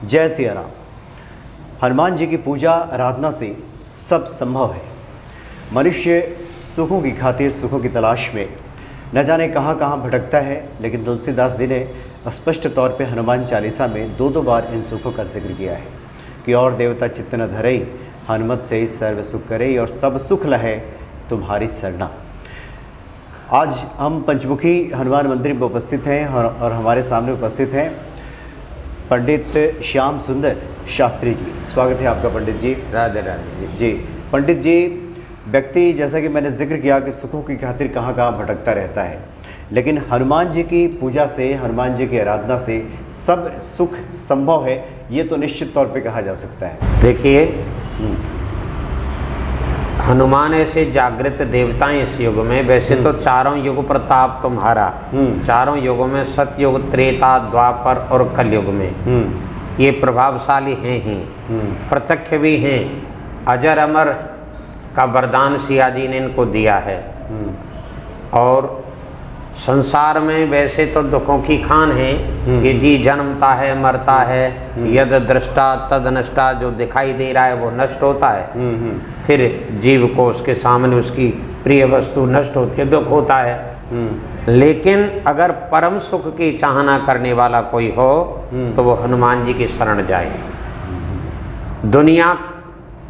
जय सिया राम। हनुमान जी की पूजा आराधना से सब संभव है। मनुष्य सुखों की खातिर सुखों की तलाश में न जाने कहाँ कहाँ भटकता है, लेकिन तुलसीदास जी ने स्पष्ट तौर पे हनुमान चालीसा में दो बार इन सुखों का जिक्र किया है कि और देवता चित्त न धरई, हनुमत से ही सर्व सुख करई, और सब सुख लहे तुम्हारी सरना। आज हम पंचमुखी हनुमान मंदिर में उपस्थित हैं और हमारे सामने उपस्थित हैं पंडित श्याम सुंदर शास्त्री जी। स्वागत है आपका पंडित जी। राधे राधे जी। पंडित जी, व्यक्ति जैसा कि मैंने जिक्र किया कि सुखों की खातिर कहाँ कहाँ भटकता रहता है, लेकिन हनुमान जी की पूजा से, हनुमान जी की आराधना से सब सुख संभव है, ये तो निश्चित तौर पे कहा जा सकता है। देखिए, हनुमान ऐसे जागृत देवता हैं इस युग में। वैसे तो चारों युग प्रताप तुम्हारा, चारों युगों में सतयुग, त्रेता, द्वापर और कलयुग में ये प्रभावशाली हैं ही, प्रत्यक्ष भी हैं। अजर अमर का वरदान सिया जी ने इनको दिया है। और संसार में वैसे तो दुखों की खान है कि जी जन्मता है, मरता है, यद दृष्टा तद नष्टा, जो दिखाई दे रहा है वो नष्ट होता है। फिर जीव को उसके सामने उसकी प्रिय वस्तु नष्ट होती है, दुख होता है। लेकिन अगर परम सुख की चाहना करने वाला कोई हो तो वो हनुमान जी की शरण जाए। दुनिया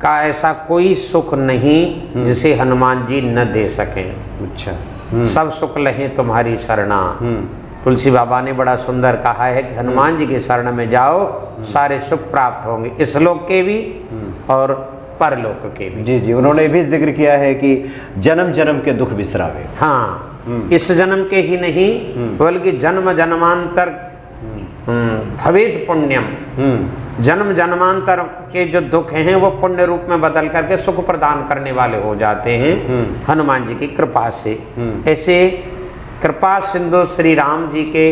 का ऐसा कोई सुख नहीं जिसे हनुमान जी न दे सकें। अच्छा। सब सुख लहें तुम्हारी शरणा। तुलसी बाबा ने बड़ा सुंदर कहा है कि हनुमान जी की शरण में जाओ, सारे सुख प्राप्त होंगे, इस लोक के भी और परलोक के भी। जी जी, उन्होंने भी जिक्र किया है कि जन्म जन्म के दुख बिसरावे। हाँ, इस जन्म के ही नहीं बल्कि जन्म जन्मांतर भवेद पुण्यम। जन्म जन्मांतर के जो दुख हैं वो पुण्य रूप में बदल करके सुख प्रदान करने वाले हो जाते हैं हनुमान जी की कृपा से। ऐसे कृपा सिंधु श्री राम जी के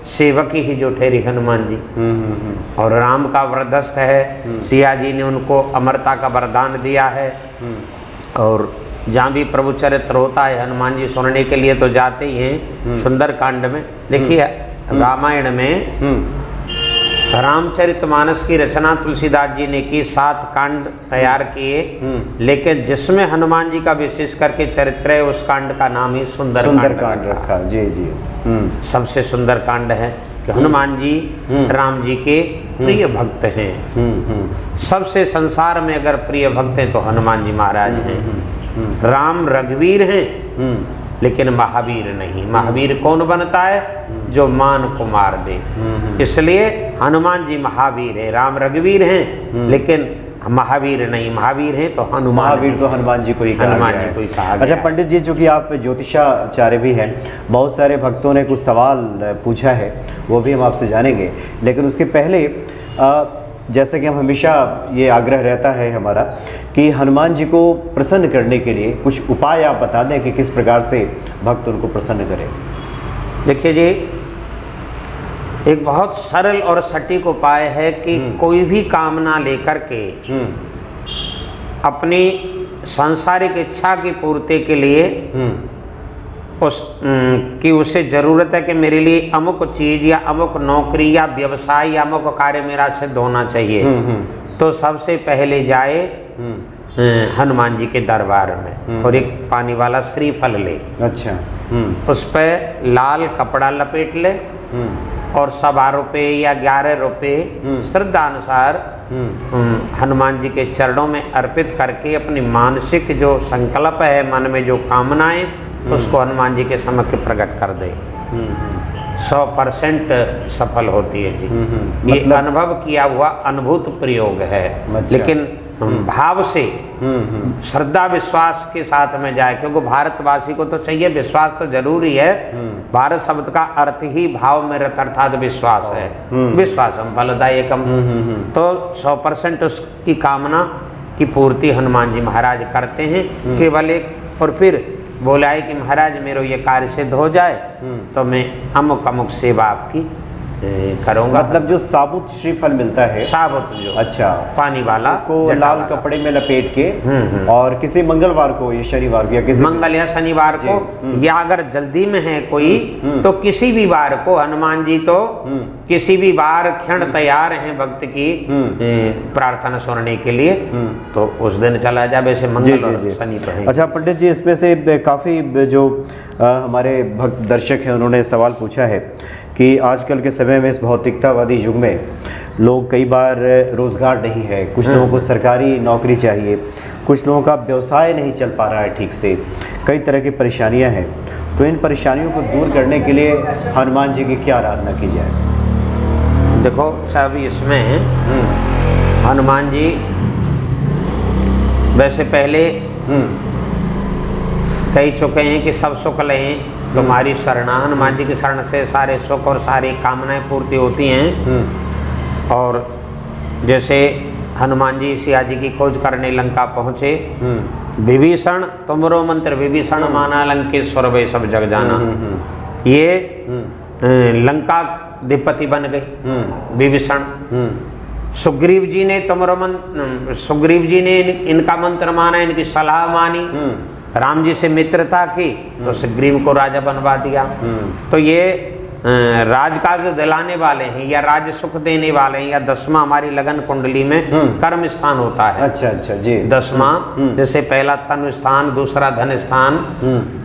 सेवक ही जो ठहरे हनुमान जी, और राम का वरदस्त है। सिया जी ने उनको अमरता का वरदान दिया है। और जहाँ भी प्रभु चरित्र होता है हनुमान जी सुनने के लिए तो जाते ही हैं। सुंदर कांड में देखिए, रामायण में रामचरितमानस की रचना तुलसीदास जी ने की, 7 कांड तैयार किए, लेकिन जिसमें हनुमान जी का विशेष करके चरित्र है उस कांड का नाम ही सुंदर कांड रखा। जी जी। सबसे सुंदर कांड है कि हनुमान जी राम जी के प्रिय भक्त हैं। सबसे संसार में अगर प्रिय भक्त हैं तो हनुमान जी महाराज हैं। राम रघुवीर हैं लेकिन महावीर नहीं। महावीर कौन बनता है? जो मान को मार दे। इसलिए हनुमान जी महावीर है। राम रघुवीर हैं लेकिन महावीर नहीं। महावीर हैं तो हनुमान, महावीर तो हनुमान जी को ही कहा गया है। अच्छा पंडित जी, चूँकि आप ज्योतिषाचार्य भी हैं, बहुत सारे भक्तों ने कुछ सवाल पूछा है, वो भी हम आपसे जानेंगे, लेकिन उसके पहले जैसे कि हम हमेशा ये आग्रह रहता है हमारा कि हनुमान जी को प्रसन्न करने के लिए कुछ उपाय आप बता दें कि किस प्रकार से भक्त उनको प्रसन्न करें। देखिए जी, एक बहुत सरल और सटीक उपाय है कि कोई भी कामना लेकर के अपनी सांसारिक इच्छा की पूर्ति के लिए कि उसे ज़रूरत है कि मेरे लिए अमुक चीज़ या अमुक नौकरी या व्यवसाय या अमुक कार्य मेरा सिद्ध होना चाहिए, तो सबसे पहले जाए हनुमान जी के दरबार में और एक पानी वाला श्रीफल ले। अच्छा। उस पर लाल कपड़ा लपेट ले और 12 रुपये या 11 रुपये श्रद्धानुसार हनुमान जी के चरणों में अर्पित करके अपनी मानसिक जो संकल्प है, मन में जो कामनाएं, उसको हनुमान जी के समक्ष प्रकट कर दे। 100% सफल होती है जी। ये अनुभव किया हुआ अनुभूत प्रयोग है। लेकिन भाव से श्रद्धा विश्वास के साथ में जाए, क्योंकि भारतवासी को तो चाहिए, विश्वास तो जरूरी है। भारत शब्द का अर्थ ही भाव में रत अर्थात विश्वास है। विश्वासम फलदायकम। तो 100% उसकी कामना की पूर्ति हनुमान जी महाराज करते हैं। केवल एक, और फिर बोला है कि महाराज मेरे ये कार्य सिद्ध हो जाए तो मैं अमुक अमुक सेवा आपकी करूँगा। मतलब जो साबुत श्रीफल मिलता है, साबुत जो अच्छा, पानी वाला, उसको लाल कपड़े में लपेट के और किसी मंगलवार को या शनिवार को या किसी मंगल या शनिवार को, या अगर जल्दी में है कोई तो किसी भी वार को, हनुमान जी तो किसी भी वार क्षण तैयार हैं भक्त की प्रार्थना सुनने के लिए, तो उस दिन चला जाए। वैसे मंगल और शनि पे है। अच्छा पंडित जी, इसमें से काफ़ी जो हमारे भक्त दर्शक हैं उन्होंने सवाल पूछा है कि आजकल के समय में इस भौतिकतावादी युग में लोग कई बार रोज़गार नहीं है, कुछ लोगों को सरकारी नौकरी चाहिए, कुछ लोगों का व्यवसाय नहीं चल पा रहा है ठीक से, कई तरह की परेशानियां हैं, तो इन परेशानियों को दूर करने के लिए हनुमान जी की क्या आराधना की जाए? देखो साहब, इसमें हनुमान जी वैसे पहले कह चुके हैं कि सब सुख लें तुम्हारी शरण, हनुमान जी की शरण से सारे सुख और सारी कामनाएं पूर्ति होती हैं। और जैसे हनुमान जी सिया जी की खोज करने लंका पहुँचे, विभीषण तुमरो मंत्र विभीषण माना लंकेश्वर वे सब जग जाना, ये लंका अधिपति बन गए विभीषण। सुग्रीव जी ने सुग्रीव जी ने इनका मंत्र माना, इनकी सलाह मानी, राम जी से मित्रता की तो सुग्रीव को राजा बनवा दिया। तो ये राजकाज दिलाने वाले हैं या राज सुख देने वाले हैं, या 10वां हमारी लगन कुंडली में कर्म स्थान होता है। अच्छा अच्छा जी। 10वां जैसे पहला तनु स्थान, दूसरा धन स्थान,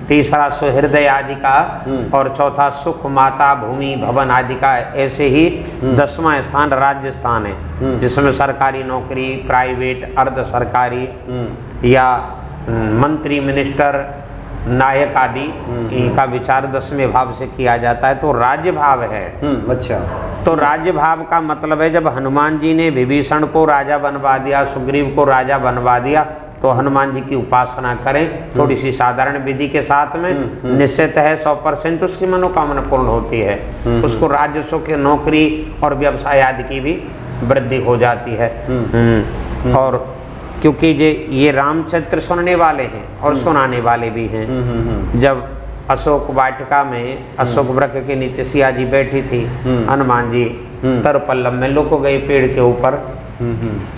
तीसरा सुहृदय आदि का, और चौथा सुख माता भूमि भवन आदि का। ऐसे ही 10वां स्थान राज्य स्थान है, जिसमें सरकारी नौकरी, प्राइवेट, अर्ध सरकारी या मंत्री, मिनिस्टर, नायक आदि, इनका विचार 10वें भाव से किया जाता है। तो राज्य भाव है। अच्छा, तो राज्य भाव का मतलब है जब हनुमान जी ने विभीषण को राजा बनवा दिया, सुग्रीव को राजा बनवा दिया, तो हनुमान जी की उपासना करें थोड़ी सी साधारण विधि के साथ में, निश्चित है 100% उसकी मनोकामना पूर्ण होती है। उसको राज्य सुख, नौकरी और व्यवसाय आदि की भी वृद्धि हो जाती है। और क्योंकि ये रामचरित्र सुनने वाले हैं और सुनाने वाले भी हैं। जब अशोक वाटिका में अशोक वृक्ष के नीचे सिया जी बैठी थी, हनुमान जी तर पल्लव में लुक गए पेड़ के ऊपर।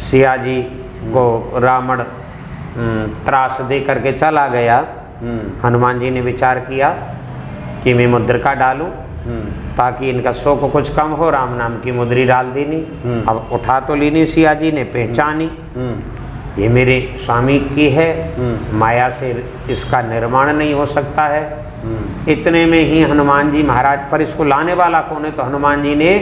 सिया जी को रावण त्रास दे करके चला गया। हनुमान जी ने विचार किया कि मैं मुद्रिका डालूं ताकि इनका शोक कुछ कम हो। राम नाम की मुद्री डाल दी नहीं। अब उठा तो ली नहीं, सिया जी ने पहचानी, ये मेरे स्वामी की है, माया से इसका निर्माण नहीं हो सकता है। इतने में ही हनुमान जी महाराज, पर इसको लाने वाला कौन है? तो हनुमान जी ने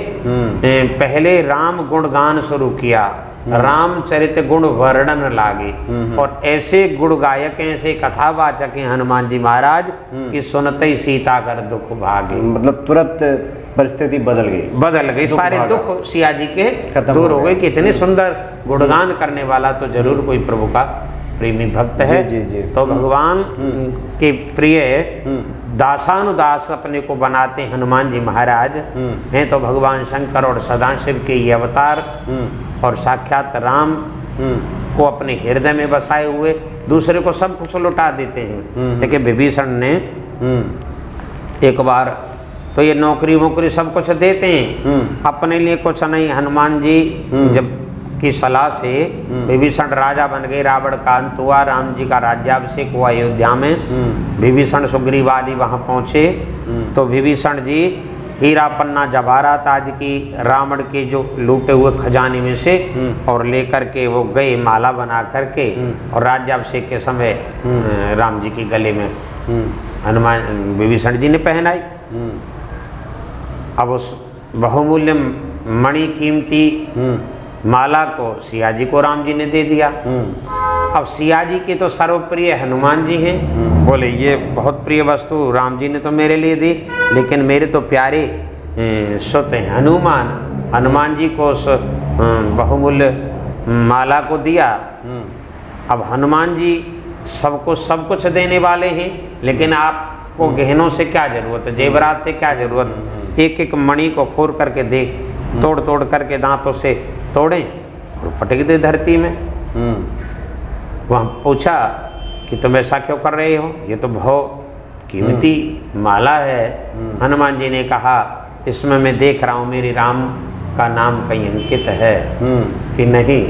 पहले राम गुणगान शुरू किया, रामचरित गुण वर्णन लागे। और ऐसे गुण गायक, ऐसे कथावाचक हैं हनुमान जी महाराज कि सुनते ही सीता कर दुख भागे। मतलब तुरंत परिस्थिति बदल गई, सारे दुख सिया जी के दूर हो गए। कितने सुंदर गुणगान करने वाला तो जरूर कोई प्रभु का प्रेमी भक्त है। जी, जी। तो भगवान के प्रिय दासानुदास अपने को बनाते हनुमान जी महाराज हैं। तो भगवान शंकर और सदाशिव के ये अवतार और साक्षात राम को अपने हृदय में बसाए हुए दूसरे को सब कुछ लुटा देते हैं। देखिए विभीषण ने एक बार तो ये नौकरी वोकरी सब कुछ देते हैं, अपने लिए कुछ नहीं। हनुमान जी जब की सलाह से विभीषण राजा बन गए, रावण का अंत हुआ, राम जी का राज्याभिषेक हुआ अयोध्या में। विभीषण सुग्रीव आदि वहाँ पहुँचे तो विभीषण जी हीरा पन्ना जवाहरात आदि की रावण के जो लूटे हुए खजाने में से और लेकर के वो गए माला बना करके, और राज्याभिषेक के समय राम जी के गले में हनुमान विभीषण जी ने पहनाई। अब उस बहुमूल्य मणि कीमती माला को सिया जी को राम जी ने दे दिया। अब सिया जी के तो सर्वप्रिय हनुमान जी हैं। बोले ये बहुत प्रिय वस्तु राम जी ने तो मेरे लिए दी, लेकिन मेरे तो प्यारे सुत हैं हनुमान। हनुमान जी को उस बहुमूल्य माला को दिया। अब हनुमान जी सबको सब कुछ देने वाले हैं, लेकिन आपको गहनों से क्या जरूरत है, जेवरात से क्या जरूरत है? एक एक मणि को फोड़ करके दे, तोड़ तोड़ करके दांतों से तोड़ें और पटक दे धरती में। वहाँ पूछा कि तुम ऐसा क्यों कर रहे हो, ये तो बहुत कीमती माला है। हनुमान जी ने कहा इसमें मैं देख रहा हूँ मेरी राम का नाम कहीं अंकित है कि नहीं।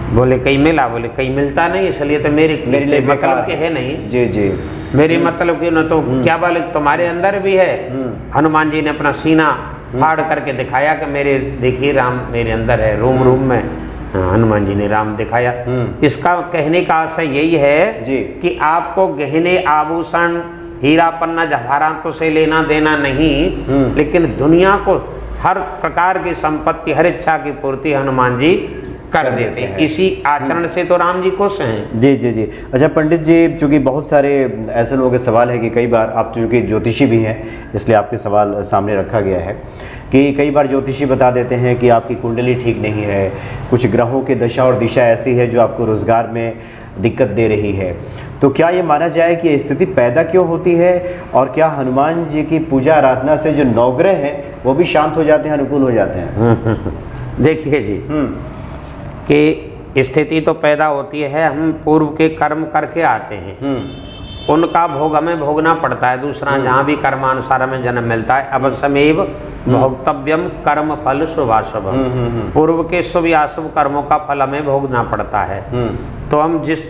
बोले कहीं मिला, बोले कहीं मिलता नहीं, इसलिए तो मेरे लिए मतलब के है नहीं। जी जी, मेरी मतलब कि न तो क्या बोले तुम्हारे अंदर भी है। हनुमान जी ने अपना सीना फाड़ करके दिखाया कि मेरे देखिए राम मेरे अंदर है, रूम रूम में हनुमान जी ने राम दिखाया। इसका कहने का आशय यही है जी कि आपको गहने आभूषण हीरा पन्ना जवाहरातों से लेना देना नहीं, लेकिन दुनिया को हर प्रकार की संपत्ति हर इच्छा की पूर्ति हनुमान जी कर देते हैं। इसी आचरण से तो राम जी खुश हैं। जी जी जी। अच्छा पंडित जी, चूँकि बहुत सारे ऐसे लोगों के सवाल है कि कई बार आप चूँकि ज्योतिषी भी हैं इसलिए आपके सवाल सामने रखा गया है कि कई बार ज्योतिषी बता देते हैं कि आपकी कुंडली ठीक नहीं है, कुछ ग्रहों की दशा और दिशा ऐसी है जो आपको रोजगार में दिक्कत दे रही है। तो क्या ये माना जाए कि ये स्थिति पैदा क्यों होती है, और क्या हनुमान जी की पूजा आराधना से जो नवग्रह हैं वो भी शांत हो जाते हैं, अनुकूल हो जाते हैं? देखिए जी कि स्थिति तो पैदा होती है, हम पूर्व के कर्म करके आते हैं, उनका भोग हमें भोगना पड़ता है। दूसरा जहाँ भी कर्मानुसार हमें जन्म मिलता है, अवश्यमेव भोक्तव्यम कर्म फल शुभाशुभ, पूर्व के शुभ या अशुभ कर्मों का फल हमें भोगना पड़ता है। तो हम जिस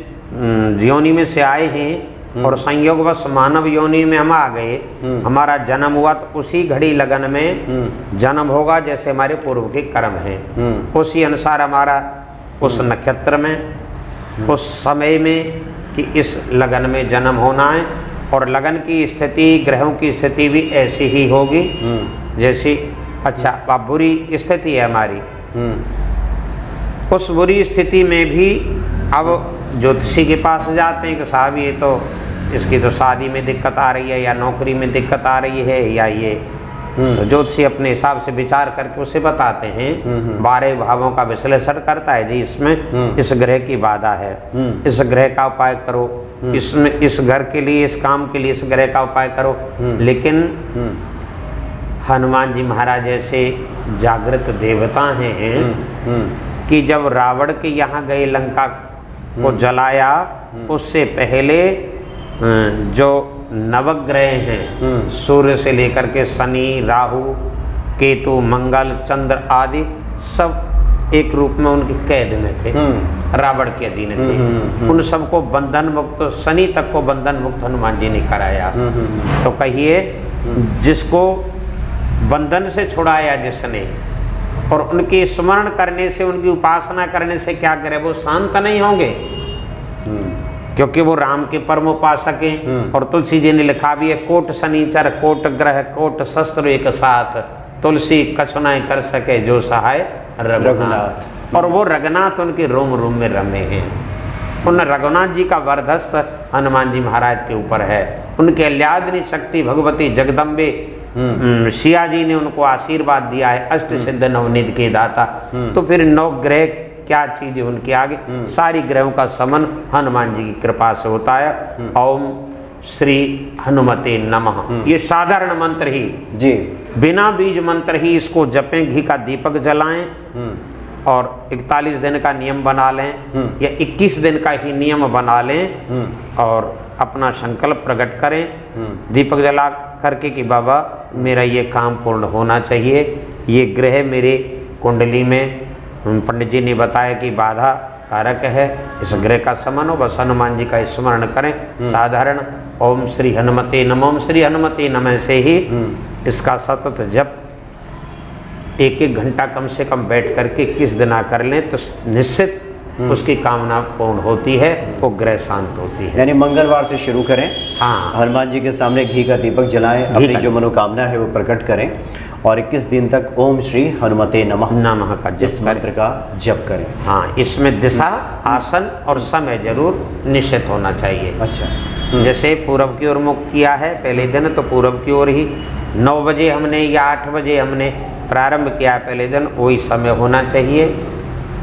योनि में से आए हैं और संयोगवश मानव योनि में हम आ गए, हमारा जन्म हुआ तो उसी घड़ी लगन में जन्म होगा जैसे हमारे पूर्व के कर्म हैं। उसी अनुसार हमारा उस नक्षत्र में उस समय में कि इस लगन में जन्म होना है, और लगन की स्थिति ग्रहों की स्थिति भी ऐसी ही होगी जैसी अच्छा अब बुरी स्थिति है हमारी। उस बुरी स्थिति में भी अब ज्योतिषी के पास जाते हैं कि साहब ये तो इसकी तो शादी में दिक्कत आ रही है या नौकरी में दिक्कत आ रही है या ये, तो ज्योतिषी अपने हिसाब से विचार करके उसे बताते हैं। 12 भावों का विश्लेषण करता है जी, इसमें इस ग्रह की बाधा है, इस ग्रह का उपाय करो, इसमें इस घर के लिए इस काम के लिए इस ग्रह का उपाय करो। लेकिन हनुमान जी महाराज जैसे जागृत देवता हैं कि जब रावण के यहाँ गए लंका को जलाया, उससे पहले जो नवग्रह हैं सूर्य से लेकर के शनि राहु केतु मंगल चंद्र आदि सब एक रूप में उनकी कैद में थे, रावण के अधीन थे। उन सबको बंधन मुक्त, शनि तक को बंधन मुक्त हनुमान जी ने कराया। तो कहिए जिसको बंधन से छुड़ाया जिसने, और उनके स्मरण करने से उनकी उपासना करने से क्या करे, वो शांत नहीं होंगे क्योंकि वो राम के परम उपासक हैं। और तुलसी जी ने लिखा भी है, कोट शनिचर कोट ग्रह कोट शस्त्र एक साथ, तुलसी कछु नहीं कर सके जो सहाय रघुनाथ। और वो रघुनाथ उनके रोम रोम में रमे हैं। उन रघुनाथ जी का वरदस्त हनुमान जी महाराज के ऊपर है। उनके अल्यादिनी शक्ति भगवती जगदम्बे सिया जी ने उनको आशीर्वाद दिया है, अष्ट सिद्ध नवनीत के दाता। तो फिर नौ ग्रह क्या चीज है उनके आगे, सारी ग्रहों का समन हनुमान जी की कृपा से होता है। ओम श्री हनुमते नमः, ये साधारण मंत्र ही जी, बिना बीज मंत्र ही इसको जपें, घी का दीपक जलाएं और 41 दिन का नियम बना लें या 21 दिन का ही नियम बना लें और अपना संकल्प प्रकट करें दीपक जला करके कि बाबा मेरा ये काम पूर्ण होना चाहिए। ये ग्रह मेरे कुंडली में पंडित जी ने बताया कि बाधा कारक है, इस ग्रह का समन हो, बस हनुमान जी का स्मरण करें। साधारण ओम श्री हनुमते नमः, ओम श्री हनुमते नमः से ही इसका सतत जप 1-1 घंटा कम से कम बैठ करके 21 दिन कर लें तो निश्चित उसकी कामना पूर्ण होती है, वो ग्रह शांत होती है। यानी मंगलवार से शुरू करें, हाँ, हनुमान जी के सामने घी का दीपक जलाएं, अपनी जो मनोकामना है वो प्रकट करें और 21 दिन तक ओम श्री हनुमते नमः का इस मंत्र का जप करें। हाँ, इसमें दिशा आसन और समय जरूर निश्चित होना चाहिए। अच्छा, जैसे पूर्व की ओर मुख किया है पहले दिन, तो पूर्व की ओर ही 9 बजे हमने या 8 बजे हमने प्रारंभ किया है पहले दिन, वही समय होना चाहिए।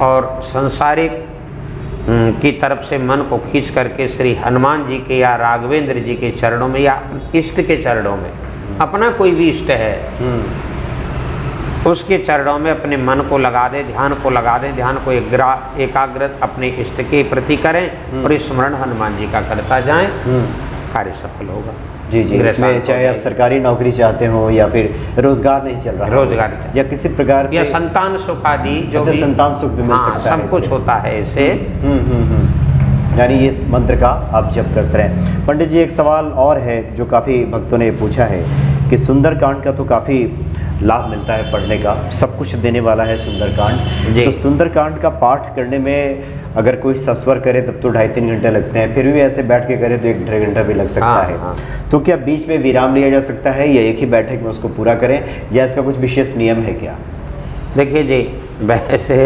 और संसारिक की तरफ से मन को खींच करके श्री हनुमान जी के या राघवेंद्र जी के चरणों में या इष्ट के चरणों में, अपना कोई भी इष्ट है उसके चरणों में अपने मन को लगा दें, ध्यान को लगा दें, ध्यान को एकाग्रत अपने इष्ट के प्रति करें और स्मरण हनुमान जी का करता जाएं, कार्य सफल होगा। जी जी, इसमें चाहे आप सरकारी नौकरी चाहते हो या फिर रोजगार नहीं चल रहा, रोजगार या किसी प्रकार से, या संतान सुख आदि जो भी, संतान सुख भी मिल हाँ, सकता है, सब कुछ होता है इसे। यानी ये इस मंत्र का आप जप करते रहें। पंडित जी, एक सवाल और है जो काफ़ी भक्तों ने पूछा है कि सुंदरकांड का तो काफ़ी लाभ मिलता है पढ़ने का, सब कुछ देने वाला है सुंदरकांड, तो सुंदरकांड का पाठ करने में अगर कोई सस्वर करे तब तो 2.5-3 घंटे लगते हैं, फिर भी ऐसे बैठ के करे तो 1-1.5 घंटा भी लग सकता है। तो क्या बीच में विराम लिया जा सकता है या एक ही बैठक में उसको पूरा करें, या इसका कुछ विशेष नियम है क्या? देखिए जी, वैसे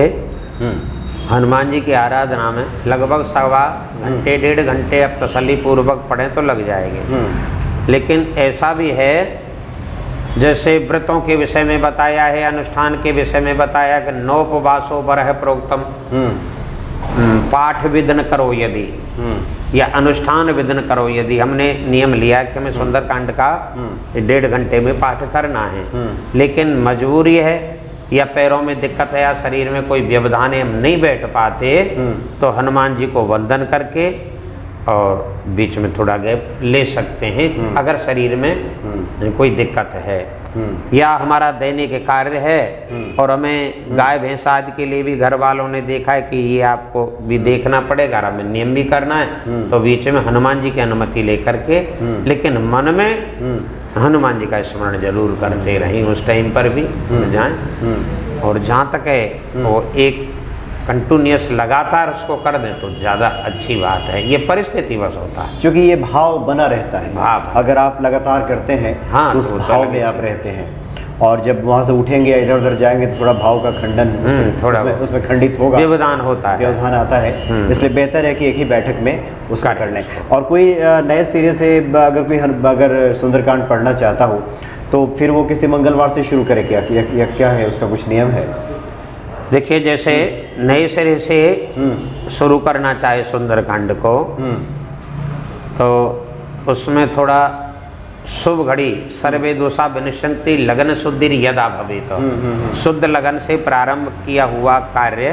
हनुमान जी की आराधना में लगभग 1.25-1.5 घंटे आप तसल्ली पूर्वक पढ़ें तो लग जाएंगे। लेकिन ऐसा भी है, जैसे व्रतों के विषय में बताया है, अनुष्ठान के विषय में बताया कि नौपवासो बरह प्रोक्तम, पाठ विधन करो यदि, या अनुष्ठान विधन करो यदि। हमने नियम लिया कि हमें सुंदरकांड का 1.5 घंटे में पाठ करना है, लेकिन मजबूरी है या पैरों में दिक्कत है या शरीर में कोई व्यवधान है, हम नहीं बैठ पाते, तो हनुमान जी को वंदन करके और बीच में थोड़ा गैप ले सकते हैं अगर शरीर में कोई दिक्कत है, या हमारा दैनिक कार्य है और हमें गाय भैंस आदि के लिए भी घर वालों ने देखा है कि ये आपको भी देखना पड़ेगा, हमें नियम भी करना है, तो बीच में हनुमान जी की अनुमति लेकर के, लेकिन मन में हनुमान जी का स्मरण जरूर करते रहें उस टाइम पर भी जाएं। और जहाँ तक है वो एक कंटिन्यूस लगातार उसको कर दें तो ज़्यादा अच्छी बात है, ये परिस्थिति बस होता है, क्योंकि ये भाव बना रहता है, भाव अगर आप लगातार करते हैं हाँ, तो उस भाव में आप रहते हैं, और जब वहाँ से उठेंगे इधर उधर जाएंगे तो थोड़ा भाव का खंडन थोड़ा उसमें खंडित होगा, व्यवधान होता है, व्यवधान आता है। इसलिए बेहतर है कि एक ही बैठक में उसका कर लें। और कोई नए सिरे से अगर सुंदरकांड पढ़ना चाहता हो तो फिर वो किसी मंगलवार से शुरू करे क्या है उसका कुछ नियम है? देखिए, जैसे नए सिरे से शुरू करना चाहे सुंदरकांड को, तो उसमें थोड़ा शुभ घड़ी सर्वे दोषा विनिशंति लगन शुद्धिर यदा भवेत, शुद्ध लगन से प्रारंभ किया हुआ कार्य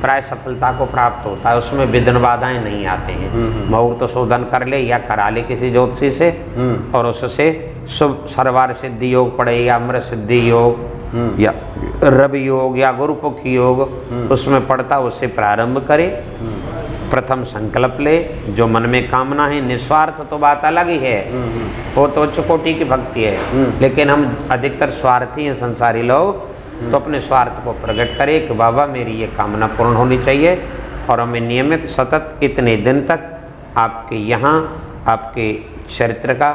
प्राय सफलता को प्राप्त होता है, उसमें विघ्न बाधाएं नहीं आते हैं। मुहूर्त शोधन कर ले या करा ले किसी ज्योतिषी से, और उससे शुभ सर्वार सिद्धि योग पड़े या अमृत सिद्धि योग या रवि योग या गुरुपुख योग उसमें पड़ता, उससे प्रारंभ करे। प्रथम संकल्प ले, जो मन में कामना है, निस्वार्थ तो बात अलग ही है, वो तो उच्च कोटि की भक्ति है, लेकिन हम अधिकतर स्वार्थी हैं संसारी लोग, तो अपने स्वार्थ को प्रकट करे कि बाबा मेरी ये कामना पूर्ण होनी चाहिए, और हमें नियमित सतत इतने दिन तक आपके यहाँ आपके चरित्र का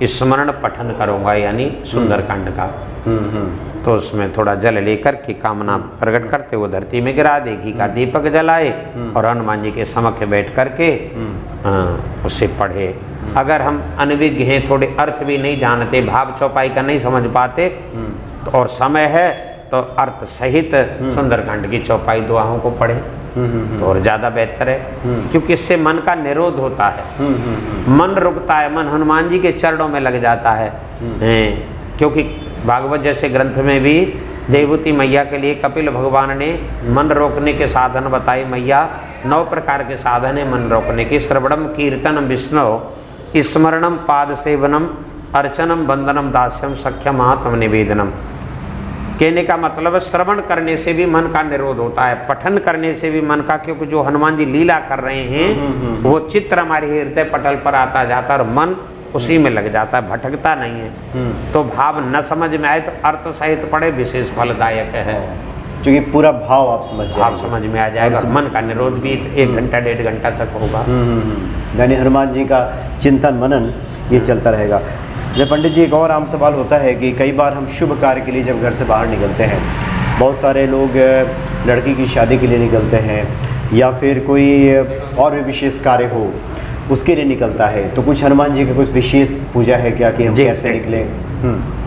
स्मरण पठन करूँगा, यानी सुंदरकांड का। तो उसमें थोड़ा जल लेकर की कामना प्रकट करते वो धरती में गिरा दे, घी का दीपक जलाए और हनुमान जी के समक्ष बैठ करके उससे पढ़े। अगर हम अनविज्ञ हैं, थोड़े अर्थ भी नहीं जानते, भाव चौपाई का नहीं समझ पाते, और समय है तो अर्थ सहित सुंदरकांड की चौपाई दुआओं को पढ़े तो और ज़्यादा बेहतर है, क्योंकि इससे मन का निरोध होता है, मन रुकता है, मन हनुमान जी के चरणों में लग जाता है। क्योंकि भागवत जैसे ग्रंथ में भी देवहूति मैया के लिए कपिल भगवान ने मन रोकने के साधन बताए। मैया 9 प्रकार के साधन है मन रोकने के: श्रवणम कीर्तनम विष्णु, स्मरणम पाद सेवनम, अर्चनम वंदनम दास्यम, सख्यम आत्म निवेदनम। कहने का मतलब है श्रवण करने से भी मन का निरोध होता है, पठन करने से भी मन का, क्योंकि जो हनुमान जी लीला कर रहे हैं वो चित्र हमारे हृदय पटल पर आता जाता है और मन उसी में लग जाता है, भटकता नहीं है। तो भाव न समझ में आए तो अर्थ सहित पढ़े, विशेष फलदायक है, क्योंकि पूरा भाव आप समझ में आ जाएगा। मन का निरोध भी 1 घंटा 1.5 घंटा तक होगा। यानी हनुमान जी का चिंतन मनन ये चलता रहेगा। जब पंडित जी, एक और आम सवाल होता है कि कई बार हम शुभ कार्य के लिए जब घर से बाहर निकलते हैं, बहुत सारे लोग लड़की की शादी के लिए निकलते हैं या फिर कोई और भी विशेष कार्य हो उसके लिए निकलता है, तो कुछ हनुमान जी का कुछ विशेष पूजा है क्या कि हम कैसे निकले?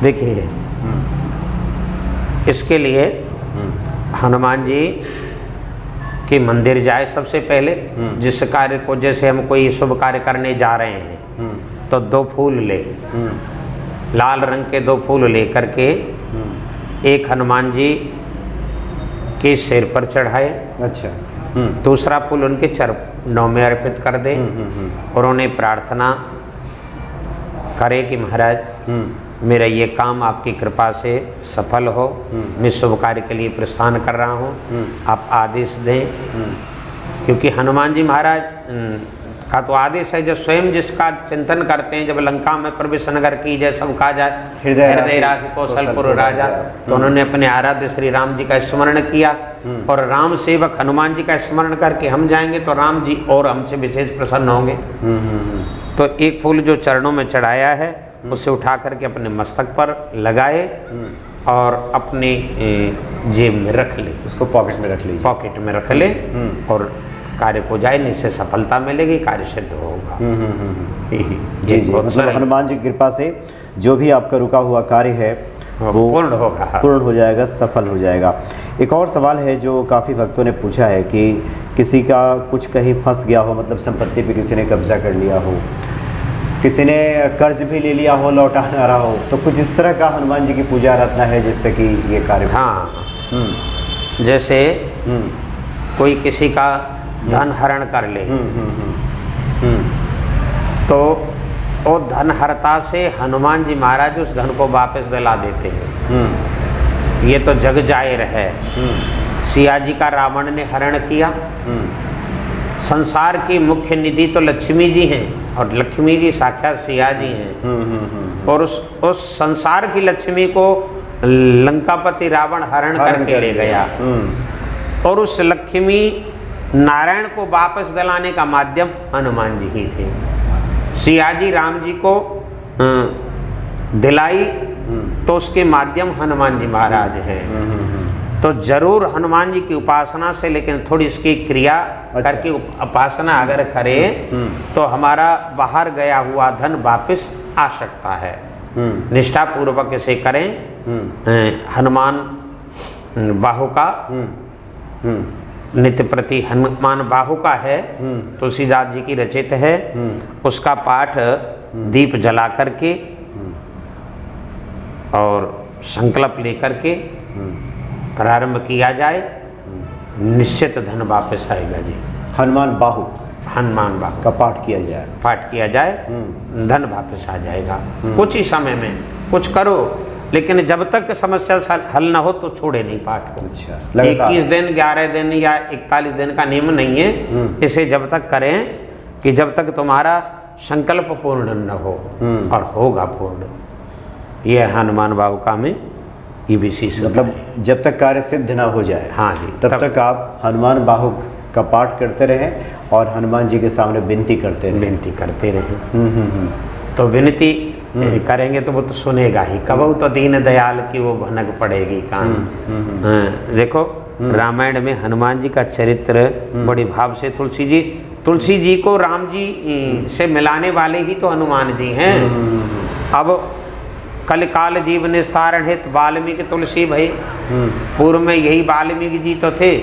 देखिए, इसके लिए हनुमान जी के मंदिर जाए सबसे पहले। जिस कार्य को, जैसे हम कोई शुभ कार्य करने जा रहे हैं तो 2 फूल ले, लाल रंग के 2 फूल ले करके एक हनुमान जी के सिर पर चढ़ाए, अच्छा, दूसरा फूल उनके चरणों में अर्पित कर दे और उन्हें प्रार्थना करे कि महाराज मेरा ये काम आपकी कृपा से सफल हो, मैं शुभ कार्य के लिए प्रस्थान कर रहा हूँ, आप आदेश दें। क्योंकि हनुमान जी महाराज का तो आदेश है, जो स्वयं जिसका चिंतन करते हैं, जब लंका में प्रवेश नगर की जय सब कहा जाए, हृदय राखी कौशलपुर राजा, तो उन्होंने अपने आराध्य श्री राम जी का स्मरण किया और राम सेवक हनुमान जी का स्मरण करके हम जाएंगे तो राम जी और हमसे विशेष प्रसन्न होंगे। तो एक फूल जो चरणों में चढ़ाया है उसे उठा करके अपने मस्तक पर लगाए और अपने जेब में रख ले, उसको पॉकेट में रख लीजिए, पॉकेट में रख ले और कार्य को जाए, निश्चय सफलता मिलेगी, कार्य सिद्ध होगा। जी जी, मतलब हनुमान जी की कृपा से जो भी आपका रुका हुआ कार्य है वो पूर्ण होगा, पूर्ण हो जाएगा, सफल हो जाएगा। एक और सवाल है जो काफ़ी भक्तों ने पूछा है कि किसी का कुछ कहीं फंस गया हो, मतलब संपत्ति पे किसी ने कब्जा कर लिया हो, किसी ने कर्ज भी ले लिया हो, लौटा ना रहा हो, तो कुछ इस तरह का हनुमान जी की पूजा आराधना है जिससे कि ये कार्य। हाँ, जैसे कोई किसी का धन हरण कर ले तो वो धन हरता से हनुमान जी महाराज उस धन को वापस दिला देते हैं। ये तो जग जाहिर है। सिया जी का रावण ने हरण किया। संसार की मुख्य निधि तो लक्ष्मी जी हैं और लक्ष्मी जी साक्षात सिया जी हैं। और उस संसार की लक्ष्मी को लंकापति रावण हरण करके ले गया और उस लक्ष्मी नारायण को वापस दिलाने का माध्यम हनुमान जी ही थे। सिया जी राम जी को दिलाई तो उसके माध्यम हनुमान जी महाराज हैं। तो जरूर हनुमान जी की उपासना से, लेकिन थोड़ी इसकी क्रिया करके उपासना अगर करें तो हमारा बाहर गया हुआ धन वापस आ सकता है। निष्ठा पूर्वक इसे करें। हनुमान बाहु का नित्य प्रति हनुमान बाहु का है, तुलसीदास जी की रचित है। उसका पाठ दीप जला करके और संकल्प लेकर के प्रारंभ किया जाए, निश्चित धन वापस आएगा जी। हनुमान बाहु का पाठ किया जाए, धन वापस आ जाएगा। कुछ ही समय में कुछ करो, लेकिन जब तक समस्या हल ना हो तो छोड़े नहीं पाठ को। 21 दिन 11 दिन या 41 दिन का नियम नहीं है। इसे जब तक करें कि जब तक तुम्हारा संकल्प पूर्ण न हो, और होगा पूर्ण। यह हनुमान बाहु का में ये विशेष, मतलब जब तक कार्य सिद्ध ना हो जाए, हाँ जी, तब तक आप हनुमान बाहु का पाठ करते रहें और हनुमान जी के सामने विनती करते रहें। तो विनती करेंगे तो वो तो सुनेगा ही। कबहू तो दीन दयाल की वो भनक पड़ेगी कान। देखो रामायण में हनुमान जी का चरित्र बड़ी भाव से तुलसी जी को राम जी से मिलाने वाले ही तो हनुमान जी हैं। अब कलिकाल जीव निस्तारण हित वाल्मीकि तुलसी भई। पूर्व में यही वाल्मीकि जी तो थे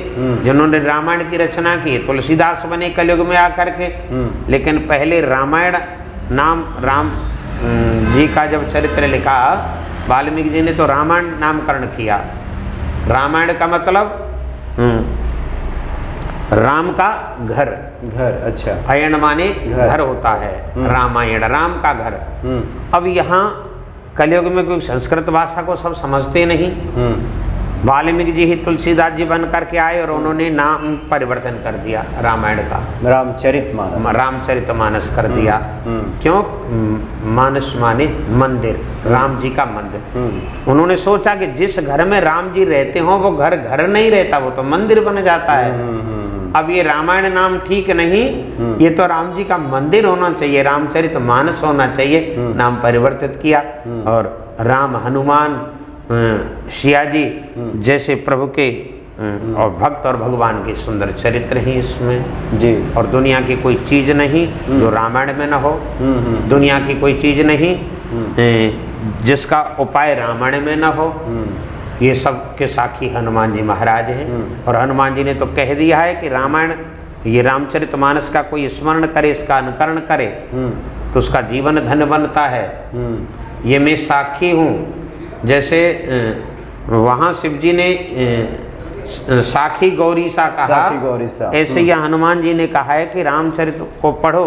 जिन्होंने रामायण की रचना की। तुलसीदास बने कलयुग में आकर के। लेकिन पहले रामायण नाम राम जी का जब चरित्र लिखा, वाल्मीकि जी ने तो रामायण नामकरण किया। रामायण का मतलब राम का घर। अच्छा। अयन माने घर होता है। रामायण राम का घर। अब यहाँ कलयुग में कोई संस्कृत भाषा को सब समझते नहीं। वाल्मीकि जी ही तुलसीदास जी बन करके आए और उन्होंने नाम परिवर्तन कर दिया रामायण का, रामचरितमानस कर दिया। क्यों? मानस माने मंदिर, राम जी का मंदिर। उन्होंने सोचा कि जिस घर में राम जी रहते हो वो घर नहीं रहता, वो तो मंदिर बन जाता है। अब ये रामायण नाम ठीक नहीं, ये तो राम जी का मंदिर होना चाहिए, रामचरितमानस होना चाहिए। नाम परिवर्तित किया और राम हनुमान सिया जी जैसे प्रभु के और भक्त और भगवान के सुंदर चरित्र हैं इसमें जी। और दुनिया की कोई चीज नहीं जो रामायण में न हो। दुनिया की कोई चीज नहीं जिसका उपाय रामायण में न हो। ये सब के साक्षी हनुमान जी महाराज हैं। और हनुमान जी ने तो कह दिया है कि रामायण, ये रामचरितमानस का कोई स्मरण करे, इसका अनुकरण करे तो उसका जीवन धन्य बनता है। ये मैं साक्षी हूँ। जैसे वहाँ शिव जी ने साखी गौरी सा कहा, ऐसे ही हनुमान जी ने कहा है कि रामचरित को पढ़ो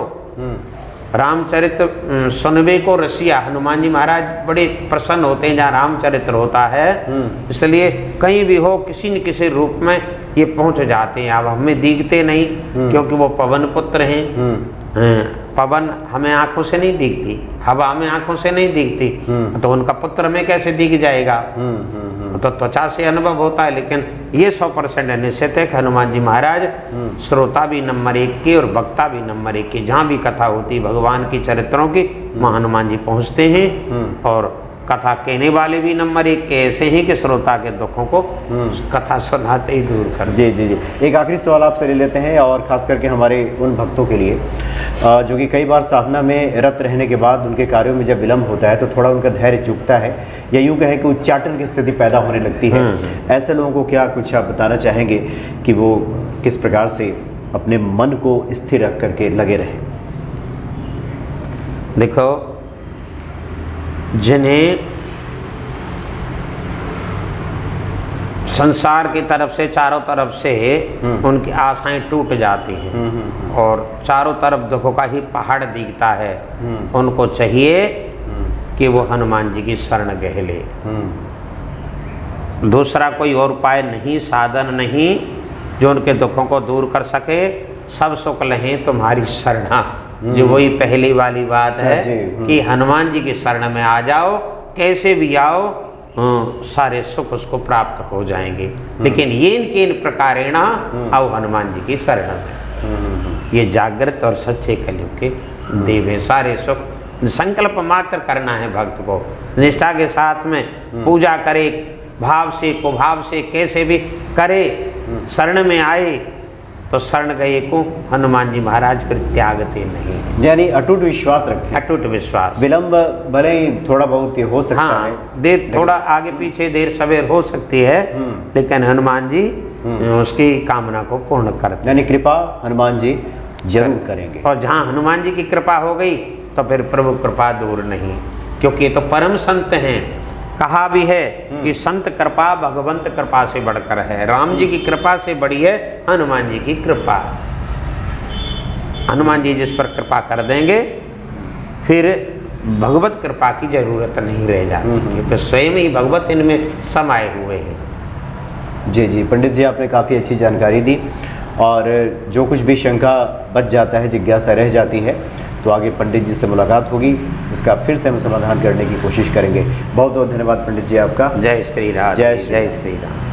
रामचरित सुनबे को रसिया, हनुमान जी महाराज बड़े प्रसन्न होते हैं जहाँ रामचरित्र होता है, इसलिए कहीं भी हो किसी न किसी रूप में ये पहुंच जाते हैं। अब हमें दिखते नहीं क्योंकि वो पवन पुत्र हैं। पवन हमें आंखों से नहीं दिखती, हवा हमें आंखों से नहीं दिखती, तो उनका पुत्र में कैसे दिख जाएगा? तो त्वचा से अनुभव होता है। लेकिन ये 100% निश्चित है कि हनुमान जी महाराज श्रोता भी नंबर 1 के और वक्ता भी नंबर 1 के। जहाँ भी कथा होती भगवान की चरित्रों की, वहाँ हनुमान जी पहुँचते हैं और कथा कहने वाले भी नंबर 1 के ऐसे ही कि श्रोता के दुखों को कथा सुनाते ही दूर कर। जी जी जी, एक आखिरी सवाल आपसे ले लेते हैं, और खास करके हमारे उन भक्तों के लिए जो कि कई बार साधना में रत रहने के बाद उनके कार्यों में जब विलम्ब होता है तो थोड़ा उनका धैर्य चूकता है, या यूँ कहें कि उच्चाटन की स्थिति पैदा होने लगती है। ऐसे लोगों को क्या कुछ आप बताना चाहेंगे कि वो किस प्रकार से अपने मन को स्थिर रख करके लगे रहें? देखो, जिन्हें संसार की तरफ से चारों तरफ से उनकी आशाएं टूट जाती हैं और चारों तरफ दुखों का ही पहाड़ दिखता है, उनको चाहिए कि वो हनुमान जी की शरण गह ले। दूसरा कोई और उपाय नहीं, साधन नहीं जो उनके दुखों को दूर कर सके। सब सुख लहें तुम्हारी शरणा, जो वही पहली वाली बात है कि हनुमान जी की शरण में आ जाओ, कैसे भी आओ, सारे सुख उसको प्राप्त हो जाएंगे। लेकिन ये इनके इन प्रकारेण आओ हनुमान जी की शरण में। ये जागृत और सच्चे कलयुग के देव हैं। सारे सुख संकल्प मात्र करना है भक्त को, निष्ठा के साथ में पूजा करे, भाव से कुभाव से कैसे भी करे, शरण में आए तो शरण गए को हनुमान जी महाराज फिर त्यागते नहीं। यानी अटूट विश्वास रखें। अटूट विश्वास। विलंब भले ही थोड़ा बहुत ही हो सकता है, देर थोड़ा आगे पीछे देर सवेर हो सकती है, लेकिन हनुमान जी उसकी कामना को पूर्ण करते। यानी कृपा हनुमान जी जरूर करेंगे। और जहाँ हनुमान जी की कृपा हो गई तो फिर प्रभु कृपा दूर नहीं, क्योंकि ये तो परम संत हैं। कहा भी है कि संत कृपा भगवंत कृपा से बढ़कर है। राम जी की कृपा से बड़ी है हनुमान जी की कृपा। हनुमान जी जिस पर कृपा कर देंगे फिर भगवत कृपा की जरूरत नहीं रह जाती, क्योंकि स्वयं ही भगवत इनमें समाये हुए हैं। जी जी, पंडित जी आपने काफ़ी अच्छी जानकारी दी, और जो कुछ भी शंका बच जाता है, जिज्ञासा रह जाती है, तो आगे पंडित जी से मुलाकात होगी, उसका फिर से हम समाधान करने की कोशिश करेंगे। बहुत बहुत धन्यवाद पंडित जी आपका। जय श्री राम। जय श्री राम।